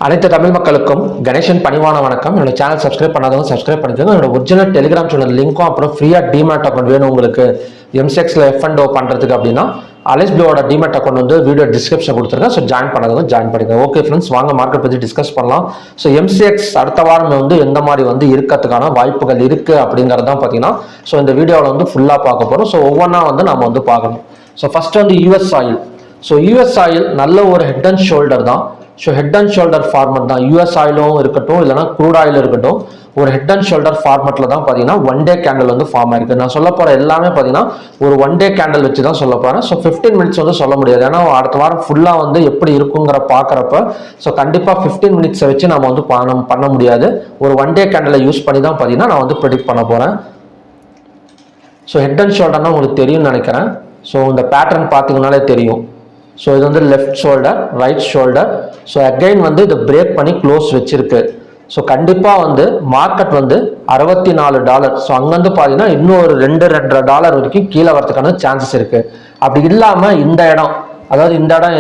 அனைத்து தமிழ் மக்களுக்கும் கணேசன் பணிவான வணக்கம். என்னோட சேனல் சப்ஸ்கிரைப் பண்ணாதவங்க சப்ஸ்கிரைப் பண்ணிக்கோங்க. என்னோட ஒரிஜினல் டெலிகிராம் சேனல் லிங்க்கும் அப்புறம் ஃப்ரீயா டிமேட் அக்கௌண்ட் வேணும் உங்களுக்கு எம்செக்ஸ்ல F&O பண்றதுக்கு அப்படின்னா அலைஸ் ப்ளூவோட டிமேட் அக்கௌண்ட் வந்து வீடியோ டிஸ்கிரிப்ஷன் கொடுத்துருக்கேன். ஸோ ஜாயின் பண்ணாதவங்க ஜாயின் பண்ணிக்கோங்க. ஓகே ஃப்ரெண்ட்ஸ், வாங்க மார்க்கெட் பற்றி டிஸ்கஸ் பண்ணலாம். ஸோ எம்சிஎக்ஸ் அடுத்த வாரம் வந்து எந்த மாதிரி வந்து இருக்கிறதுக்கான வாய்ப்புகள் இருக்கு அப்படிங்கிறது தான் பார்த்தீங்கன்னா ஸோ இந்த வீடியோவில் வந்து ஃபுல்லாக பார்க்க போகிறோம். ஸோ ஒவ்வொன்றா வந்து நம்ம வந்து பார்க்கணும். ஸோ ஃபர்ஸ்ட் வந்து US oil. So US oil நல்ல ஒரு ஹெட் அண்ட் ஷோல்டர் தான். So head and shoulder format தான். யூஎஸ் ஆயிலும் இருக்கட்டும் இல்லைனா க்ரூட் ஆயில் இருக்கட்டும், ஒரு ஹெட் அண்ட் ஷோல்டர் ஃபார்மட்டில் தான் பார்த்தீங்கன்னா ஒன் டே கேண்டில் வந்து ஃபார்ம் ஆயிருக்கு. நான் சொல்ல போகிற எல்லாமே பார்த்தீங்கன்னா ஒரு ஒன் டே கேண்டில் வச்சு தான் சொல்ல போகிறேன். ஸோ 15 மினிட்ஸ் வந்து சொல்ல முடியாது, ஏன்னா அடுத்த வாரம் ஃபுல்லாக வந்து எப்படி இருக்குங்கிற பார்க்குறப்ப ஸோ கண்டிப்பாக 15 மினிட்ஸை வச்சு நம்ம வந்து பண்ண முடியாது. ஒரு ஒன் டே கேண்டிலை யூஸ் பண்ணி தான் பார்த்தீங்கன்னா நான் வந்து ப்ரெடிக்ட் பண்ண போகிறேன். ஸோ ஹெட் அண்ட் ஷோல்டர்னா உங்களுக்கு தெரியும்னு நினைக்கிறேன். ஸோ இந்த பேட்டர்ன் பார்த்தீங்கன்னாலே தெரியும். ஸோ இது வந்து left shoulder, right shoulder. So again வந்து இது பிரேக் பண்ணி க்ளோஸ் வச்சிருக்கு. ஸோ கண்டிப்பாக வந்து மார்க்கெட் வந்து $64. ஸோ அங்கேருந்து பார்த்தீங்கன்னா இன்னும் ஒரு $2.5 வரைக்கும் கீழே வரதுக்கான சான்சஸ் இருக்கு. அப்படி இல்லாமல் இந்த இடம், அதாவது இந்த இடம்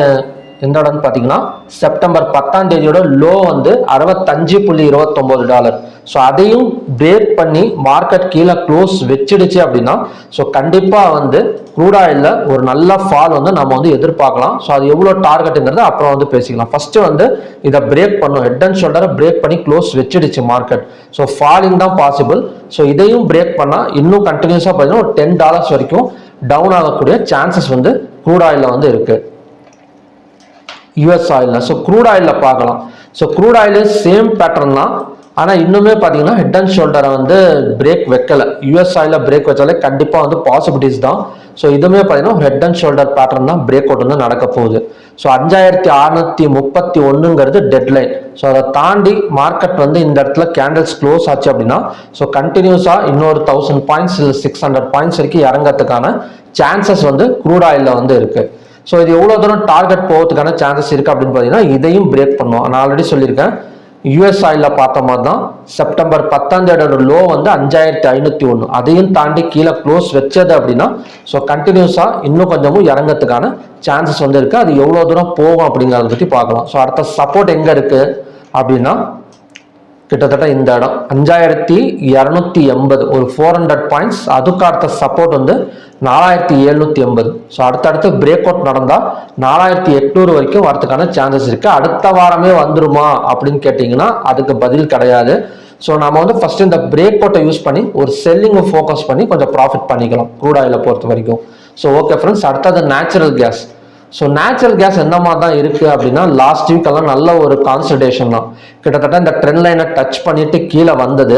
எந்த இடம்னு பார்த்தீங்கன்னா செப்டம்பர் 10ஆம் தேதியோட லோ வந்து $65.29. ஸோ அதையும் பிரேக் பண்ணி மார்க்கெட் கீழே க்ளோஸ் வச்சிடுச்சு அப்படின்னா ஸோ கண்டிப்பாக வந்து க்ரூட் ஆயிலில் ஒரு நல்ல ஃபால் வந்து நம்ம வந்து எதிர்பார்க்கலாம். ஸோ அது எவ்வளோ டார்கெட்டுங்கிறது அப்புறம் வந்து பேசிக்கலாம். ஃபர்ஸ்ட் வந்து இதை பிரேக் பண்ணும், ஹெட் அண்ட் ஷோல்டரை பிரேக் பண்ணி க்ளோஸ் வச்சிடுச்சு மார்க்கெட். ஸோ ஃபாலிங் தான் பாசிபிள். ஸோ இதையும் பிரேக் பண்ணால் இன்னும் கண்டினியூஸாக பார்த்தீங்கன்னா ஒரு $10 வரைக்கும் டவுன் ஆகக்கூடிய சான்சஸ் வந்து க்ரூட் ஆயிலில் வந்து இருக்கு. யூஎஸ் ஆயில்ல ஸோ க்ரூட் ஆயிலில் பார்க்கலாம். So crude oil same pattern தான், ஆனால் இன்னுமே பார்த்தீங்கன்னா ஹெட் அண்ட் ஷோல்டரை வந்து பிரேக் வைக்கல. யூஎஸ் ஆயிலில் பிரேக் வச்சாலே கண்டிப்பாக வந்து பாசிபிலிட்டிஸ் தான். ஸோ இதுவுமே பார்த்தீங்கன்னா ஹெட் அண்ட் ஷோல்டர் பேட்டர்ன் தான் பிரேக் அவுட் வந்து நடக்க போகுது. So 5631ங்கிறது deadline. ஸோ அதை தாண்டி மார்க்கெட் வந்து இந்த இடத்துல கேண்டில்ஸ் க்ளோஸ் ஆச்சு அப்படின்னா ஸோ கண்டினியூஸாக இன்னொரு 1000 பாயிண்ட்ஸ் இல்லை 600 பாயிண்ட்ஸ் வரைக்கும் இறங்கிறதுக்கான சான்சஸ் வந்து க்ரூட் ஆயிலில் வந்து இருக்கு. ஸோ இது எவ்வளோ தூரம் டார்கெட் போகிறதுக்கான சான்சஸ் இருக்குது அப்படின்னு பார்த்தீங்கன்னா இதையும் பிரேக் பண்ணுவோம். நான் ஆல்ரெடி சொல்லியிருக்கேன், யூஎஸ் ஆயிலில் பார்த்த மாதிரி தான் செப்டம்பர் 10ஆம் தேதியோட லோ வந்து 5501, அதையும் தாண்டி கீழே க்ளோஸ் வச்சது அப்படின்னா ஸோ கண்டினியூஸாக இன்னும் கொஞ்சமும் இறங்கிறதுக்கான சான்சஸ் வந்து இருக்குது. அது எவ்வளோ தூரம் போகும் அப்படிங்கிறத பற்றி பார்க்கலாம். ஸோ அடுத்த சப்போர்ட் எங்கே இருக்குது அப்படின்னா கிட்டத்தட்ட இந்த இடம் 5280, ஒரு 400 பாயிண்ட்ஸ். அதுக்கு அடுத்த சப்போர்ட் வந்து 4780. ஸோ அடுத்தடுத்து பிரேக் அவுட் நடந்தால் 4800 வரைக்கும் வரதுக்கான சான்சஸ் இருக்கு. அடுத்த வாரமே வந்துருமா அப்படின்னு கேட்டிங்கன்னா அதுக்கு பதில் கிடையாது. ஸோ நம்ம வந்து ஃபர்ஸ்ட் இந்த பிரேக் அவுட்டை யூஸ் பண்ணி ஒரு செல்லிங்கை ஃபோக்கஸ் பண்ணி கொஞ்சம் ப்ராஃபிட் பண்ணிக்கலாம் க்ரூட் ஆயிலை பொறுத்த வரைக்கும். ஸோ ஓகே ஃப்ரெண்ட்ஸ், அடுத்தது natural gas. So natural gas எந்த மாதிரி தான் இருக்குது அப்படின்னா லாஸ்ட் வீக் எல்லாம் நல்ல ஒரு கான்சல்டேஷன் தான். கிட்டத்தட்ட இந்த ட்ரெண்ட் லைனை டச் பண்ணிட்டு கீழே வந்தது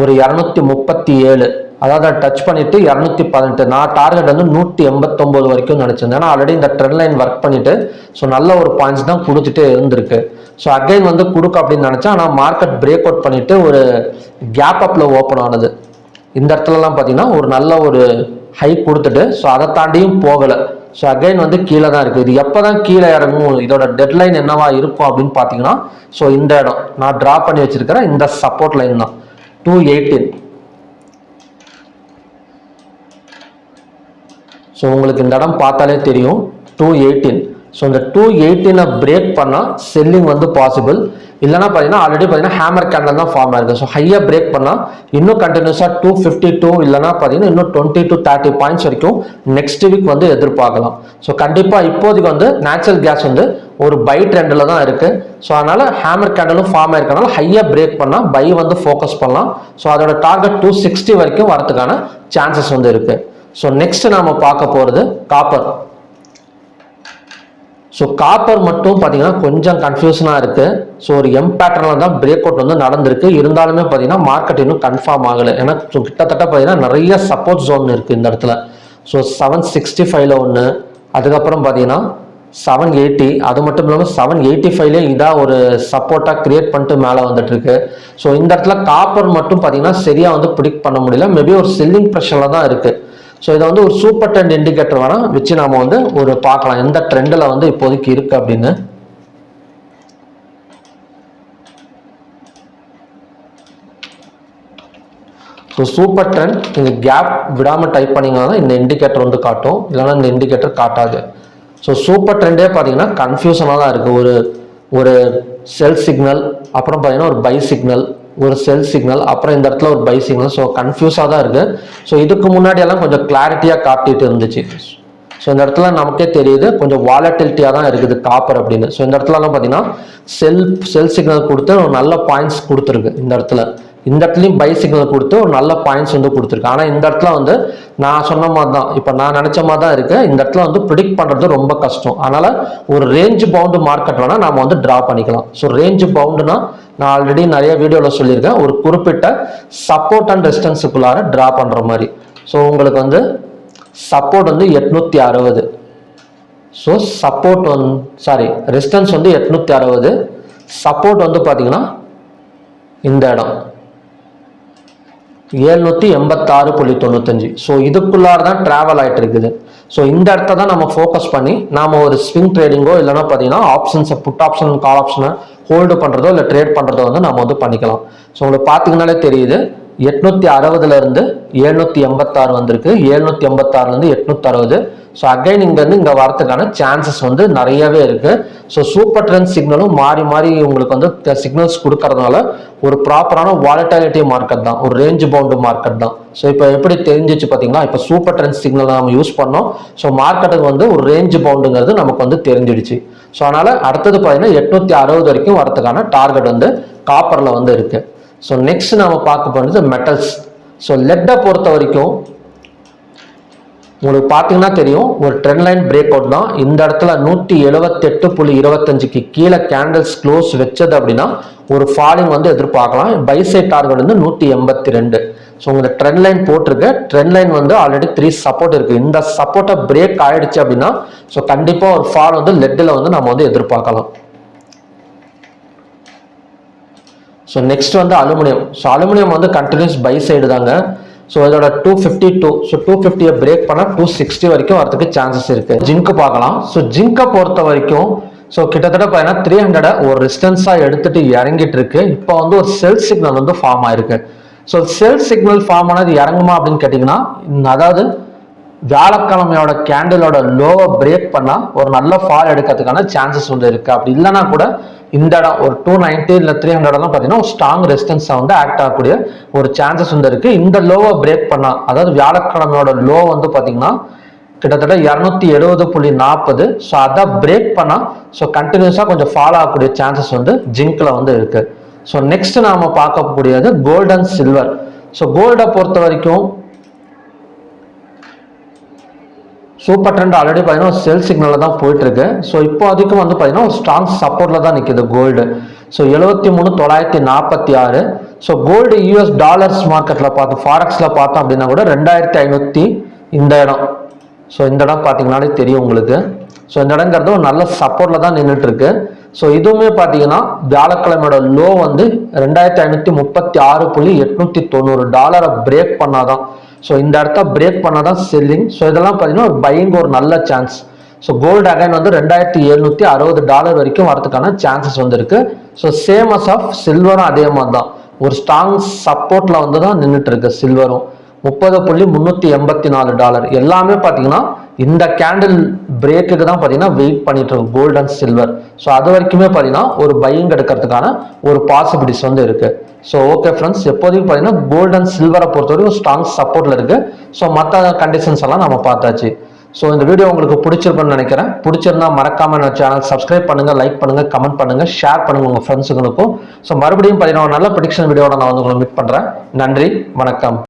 ஒரு 237, அதாவது டச் பண்ணிட்டு 218. நான் டார்கெட் வந்து 189 வரைக்கும் நினைச்சிருந்தேன். ஏன்னா ஆல்ரெடி இந்த ட்ரெண்ட் லைன் ஒர்க் பண்ணிட்டு ஸோ நல்ல ஒரு பாயிண்ட்ஸ் தான் கொடுத்துட்டே இருந்திருக்கு. ஸோ அகைன் வந்து கொடுக்க அப்படின்னு நினைச்சேன், ஆனால் மார்க்கெட் பிரேக் அவுட் பண்ணிட்டு ஒரு கேப் அப்ல ஓப்பன் ஆனது. இந்த இடத்துலலாம் பார்த்தீங்கன்னா ஒரு நல்ல ஒரு ஹை கொடுத்துட்டு ஸோ அதை தாண்டியும் போகலை. ஸோ அகைன் வந்து கீழே தான் இருக்குது. இது எப்போ தான் கீழே இறங்கும், இதோட டெட்லைன் என்னவா இருக்கும் அப்படின்னு பார்த்தீங்கன்னா ஸோ இந்த இடம் நான் ட்ரா பண்ணி வச்சிருக்கிறேன், இந்த சப்போர்ட் லைன் தான் 218. ஸோ உங்களுக்கு இந்த இடம் பார்த்தாலே தெரியும் 218. ஸோ இந்த 218 பிரேக் பண்ணால் செல்லிங் வந்து பாசிபிள். இல்லைனா பார்த்தீங்கன்னா ஆல்ரெடி பார்த்தீங்கன்னா ஹேமர் கேண்டில் தான் ஃபார்ம் ஆயிருக்கு. ஸோ ஹையாக பிரேக் பண்ணால் இன்னும் கண்டினியூஸாக 252 இல்லைனா பார்த்தீங்கன்னா இன்னும் 20 to 30 பாயிண்ட்ஸ் வரைக்கும் நெக்ஸ்ட் வீக் வந்து எதிர்பார்க்கலாம். ஸோ கண்டிப்பாக இப்போதைக்கு வந்து நேச்சுரல் கேஸ் வந்து ஒரு பை ட்ரெண்டில் தான் இருக்கு. ஸோ அதனால ஹேமர் கேண்டலும் ஃபார்ம் ஆயிருக்கனால ஹையாக பிரேக் பண்ணால் பை வந்து ஃபோக்கஸ் பண்ணலாம். ஸோ அதோட டார்கெட் 260 வரைக்கும் வரதுக்கான சான்சஸ் வந்து இருக்கு. ஸோ நெக்ஸ்ட் நாம பார்க்க போகிறது காப்பர். ஸோ காப்பர் மட்டும் பார்த்தீங்கன்னா கொஞ்சம் கன்ஃபியூஷனாக இருக்குது. ஸோ ஒரு எம் பேட்டர்னில் தான் பிரேக் அவுட் வந்து நடந்திருக்கு. இருந்தாலுமே பார்த்தீங்கன்னா மார்க்கெட் இன்னும் கன்ஃபார்ம் ஆகலை. ஏன்னா கிட்டத்தட்ட பார்த்தீங்கன்னா நிறைய சப்போர்ட் ஜோன் இருக்குது இந்த இடத்துல. ஸோ 765ல ஒன்று, அதுக்கப்புறம் பார்த்தீங்கன்னா 780, அது மட்டும் இல்லாமல் 785லே இதாக ஒரு சப்போர்ட்டாக கிரியேட் பண்ணிட்டு மேலே வந்துட்டு இருக்கு. ஸோ இந்த இடத்துல காப்பர் மட்டும் பார்த்தீங்கன்னா சரியாக வந்து ப்ரிடிக்ட் பண்ண முடியல. மேபி ஒரு செல்லிங் ப்ரெஷரில் தான் இருக்குது. ஸோ இதை வந்து ஒரு சூப்பர் ட்ரெண்ட் இண்டிகேட்டர் வேணா வச்சு நாம வந்து ஒரு பார்க்கலாம் எந்த ட்ரெண்டில் வந்து இப்போதைக்கு இருக்கு அப்படின்னு. ஸோ சூப்பர் ட்ரெண்ட் இந்த கேப் விடாமல் டைப் பண்ணிங்கன்னா இந்த இண்டிகேட்டர் வந்து காட்டும், இல்லைன்னா இந்த இண்டிகேட்டர் காட்டாது. ஸோ சூப்பர் ட்ரெண்டே பார்த்தீங்கன்னா கன்ஃபியூஷனாக தான் இருக்குது. ஒரு ஒரு செல் சிக்னல், அப்புறம் பார்த்தீங்கன்னா ஒரு பை சிக்னல், ஒரு செல் சிக்னல், அப்புறம் இந்த இடத்துல ஒரு பை சிக்னல். ஸோ கன்ஃபியூஸாக தான் இருக்குது. ஸோ இதுக்கு முன்னாடி எல்லாம் கொஞ்சம் கிளாரிட்டியாக காட்டிட்டு இருந்துச்சு. ஸோ இந்த இடத்துல நமக்கே தெரியுது கொஞ்சம் வாலட்டிலிட்டியாக தான் இருக்குது காப்பர் அப்படின்னு. ஸோ இந்த இடத்துலலாம் பார்த்தீங்கன்னா செல் சிக்னல் கொடுத்து ஒரு நல்ல பாயிண்ட்ஸ் கொடுத்துருக்கு. இந்த இடத்துலையும் பை சிக்னல் கொடுத்து ஒரு நல்ல பாயிண்ட்ஸ் வந்து கொடுத்துருக்கு. ஆனால் இந்த இடத்துல வந்து நான் சொன்ன மாதிரி தான், இப்போ நான் நினச்ச மாதிரி தான் இருக்குது. இந்த இடத்துல வந்து ப்ரிடிக்ட் பண்ணுறது ரொம்ப கஷ்டம். அதனால் ஒரு ரேஞ்ச் பவுண்டு மார்க்கெட் வேணால் நாம் வந்து ட்ரா பண்ணிக்கலாம். ஸோ ரேஞ்ச் பவுண்டுனா நான் ஆல்ரெடி நிறைய வீடியோவில் சொல்லியிருக்கேன், ஒரு குறிப்பிட்ட சப்போர்ட் அண்ட் ரெசிஸ்டன்ஸுக்குள்ளார ட்ரா பண்ணுற மாதிரி. ஸோ உங்களுக்கு வந்து சப்போர்ட் வந்து 860. ஸோ சப்போர்ட் ரெசிஸ்டன்ஸ் வந்து 860, சப்போர்ட் வந்து பார்த்தீங்கன்னா இந்த இடம் 786.95. ஸோ இதுக்குள்ளார தான் ட்ராவல் ஆகிட்டு இருக்குது. ஸோ இந்த இடத்த தான் நம்ம ஃபோக்கஸ் பண்ணி நாம் ஒரு ஸ்விங் ட்ரேடிங்கோ இல்லைன்னா பார்த்தீங்கன்னா ஆப்ஷன்ஸை, புட் ஆப்ஷன், கால் ஆப்ஷனை ஹோல்டு பண்ணுறதோ இல்லை ட்ரேட் பண்ணுறதோ வந்து நம்ம வந்து பண்ணிக்கலாம். ஸோ உங்களுக்கு பார்த்தீங்கன்னாலே தெரியுது 860 786 வந்திருக்கு, 786 860. ஸோ அகைன் இங்கேருந்து இங்கே வரதுக்கான சான்சஸ் வந்து நிறையவே இருக்கு. ஸோ சூப்பர் ட்ரெண்ட் சிக்னலும் மாறி மாறி உங்களுக்கு வந்து சிக்னல்ஸ் கொடுக்கறதுனால ஒரு ப்ராப்பரான வாலட்டிலிட்டி மார்க்கெட் தான், ஒரு ரேஞ்ச் பவுண்டு மார்க்கெட் தான். ஸோ இப்போ எப்படி தெரிஞ்சிச்சு பார்த்தீங்கன்னா, இப்போ சூப்பர் ட்ரெண்ட் சிக்னல் நம்ம யூஸ் பண்ணோம். ஸோ மார்க்கெட்டுக்கு வந்து ஒரு ரேஞ்ச் பவுண்டுங்கிறது நமக்கு வந்து தெரிஞ்சிடுச்சு. ஸோ அதனால அடுத்தது பார்த்தீங்கன்னா 860 வரைக்கும் வரதுக்கான டார்கெட் வந்து காப்பரில் வந்து இருக்கு. ஸோ நெக்ஸ்ட் நம்ம பார்க்க போகிறது மெட்டல்ஸ். ஸோ லெட்டை பொறுத்த வரைக்கும் உங்களுக்கு பார்த்தீங்கன்னா தெரியும், ஒரு ட்ரெண்ட் லைன் பிரேக் அவுட் தான். இந்த இடத்துல 178.25க்கு கீழே கேண்டில்ஸ் க்ளோஸ் வச்சது அப்படின்னா ஒரு ஃபாலிங் வந்து எதிர்பார்க்கலாம். பை சைட் டார்கெட் வந்து 182. ஸோ உங்களுக்கு ட்ரெண்ட் லைன் போட்டிருக்கு. ட்ரெண்ட் லைன் வந்து ஆல்ரெடி 3 சப்போர்ட் இருக்கு. இந்த சப்போர்ட்டை பிரேக் ஆயிடுச்சு அப்படின்னா ஸோ கண்டிப்பாக ஒரு ஃபால் வந்து லெட்டில் வந்து நம்ம வந்து எதிர்பார்க்கலாம். ஸோ நெக்ஸ்ட் வந்து அலுமினியம். ஸோ அலுமினியம் வந்து கண்டினியூஸ் பை சைடு தாங்க. ஸோ இதோட 252, ஸோ 250 பிரேக் பண்ணால் 260 வரைக்கும் வரதுக்கு சான்சஸ் இருக்கு. ஜிங்க் பார்க்கலாம். ஸோ ஜிங்கை பொறுத்த வரைக்கும் ஸோ கிட்டத்தட்ட பார்த்தீங்கன்னா 300 ஒரு ரெசிஸ்டன்ஸாக எடுத்துட்டு இறங்கிட்டு இருக்கு. இப்போ வந்து ஒரு செல் சிக்னல் வந்து ஃபார்ம் ஆயிருக்கு. ஸோ செல் சிக்னல் ஃபார்ம் ஆனது இறங்குமா அப்படின்னு கேட்டிங்கன்னா, அதாவது வியாழக்கிழமையோட கேண்டிலோட லோவை பிரேக் பண்ணால் ஒரு நல்ல ஃபால் எடுக்கிறதுக்கான சான்சஸ் வந்து இருக்கு. அப்படி இல்லைன்னா கூட இந்த இடம் ஒரு 290 இல்லை 300 பார்த்தீங்கன்னா ஒரு ஸ்ட்ராங் ரெசிஸ்டன்ஸை வந்து ஆக்ட் ஆகக்கூடிய ஒரு சான்சஸ் வந்து இருக்கு. இந்த லோவை பிரேக் பண்ணா, அதாவது வியாழக்கிழமையோட லோ வந்து பார்த்தீங்கன்னா கிட்டத்தட்ட 270.40. ஸோ அதை பிரேக் பண்ணா ஸோ கண்டினியூஸாக கொஞ்சம் ஃபாலோ ஆகக்கூடிய சான்சஸ் வந்து ஜிங்க்ல வந்து இருக்கு. ஸோ நெக்ஸ்ட் நாம பார்க்கக்கூடியது கோல்டு அண்ட் சில்வர். ஸோ கோல்டை பொறுத்த வரைக்கும் சூப்பர் ட்ரெண்ட் ஆல்ரெடி பார்த்தீங்கன்னா செல் சிக்னலில் தான் போயிட்டு இருக்கு. ஸோ இப்போ அதுக்கும் வந்து பார்த்தீங்கன்னா ஒரு ஸ்ட்ராங் சப்போர்ட்ல தான் நிற்குது gold. So 73,946. So gold US dollars மார்க்கெட்டில் பார்த்தோம், ஃபாரெக்ஸில் பார்த்தோம் அப்படின்னா கூட 2500 இந்த இடம். ஸோ இந்த இடம் பார்த்தீங்கன்னாலே தெரியும் உங்களுக்கு. ஸோ இந்த இடங்கிறது ஒரு நல்ல சப்போர்ட்ல தான் நின்றுட்டு இருக்கு. ஸோ இதுவுமே பார்த்தீங்கன்னா வியாழக்கிழமையோட லோ வந்து 2536.890 டாலரை பிரேக் பண்ணாதான். ஸோ இந்த இடத்த பிரேக் பண்ணாதான் செல்லிங். ஸோ இதெல்லாம் பார்த்தீங்கன்னா ஒரு பையிங் ஒரு நல்ல சான்ஸ். ஸோ கோல்டு அகைன் வந்து 2760 டாலர் வரைக்கும் வரதுக்கான சான்சஸ் வந்து இருக்கு. ஸோ சேம் அஸ் ஆஃப் சில்வரும் அதே மாதிரி தான் ஒரு ஸ்ட்ராங் சப்போர்ட்ல வந்து தான் நின்றுட்டு இருக்கு. சில்வரும் 30.384 டாலர். எல்லாமே பார்த்தீங்கன்னா இந்த கேண்டில் பிரேக்குக்கு தான் பார்த்தீங்கன்னா வெயிட் பண்ணிட்டு இருக்கு கோல்டு அண்ட் சில்வர். ஸோ அது வரைக்குமே பார்த்தீங்கன்னா ஒரு பையிங் எடுக்கிறதுக்கான ஒரு பாசிபிலிட்டிஸ் வந்து இருக்கு. ஸோ ஓகே ஃப்ரெண்ட்ஸ், எப்போதைக்கு பார்த்தீங்கன்னா கோல்டு அண்ட் சில்வரை பொறுத்தவரைக்கும் ஸ்ட்ராங் சப்போர்ட்ல இருக்கு. ஸோ மற்ற கண்டிஷன்ஸ் எல்லாம் நம்ம பார்த்தாச்சு. ஸோ இந்த வீடியோ உங்களுக்கு பிடிச்சிருக்குன்னு நினைக்கிறேன். பிடிச்சிருந்தா மறக்காம நம்ம சேனல் சப்ஸ்கிரைப் பண்ணுங்க, லைக் பண்ணுங்க, கமெண்ட் பண்ணுங்க, ஷேர் பண்ணுங்க உங்க ஃப்ரெண்ட்ஸுங்களுக்கும். ஸோ மறுபடியும் பார்த்தீங்கன்னா ஒரு நல்ல ப்ரெடிக்ஷன் வீடியோட நான் வந்து உங்களை மீட் பண்றேன். நன்றி, வணக்கம்.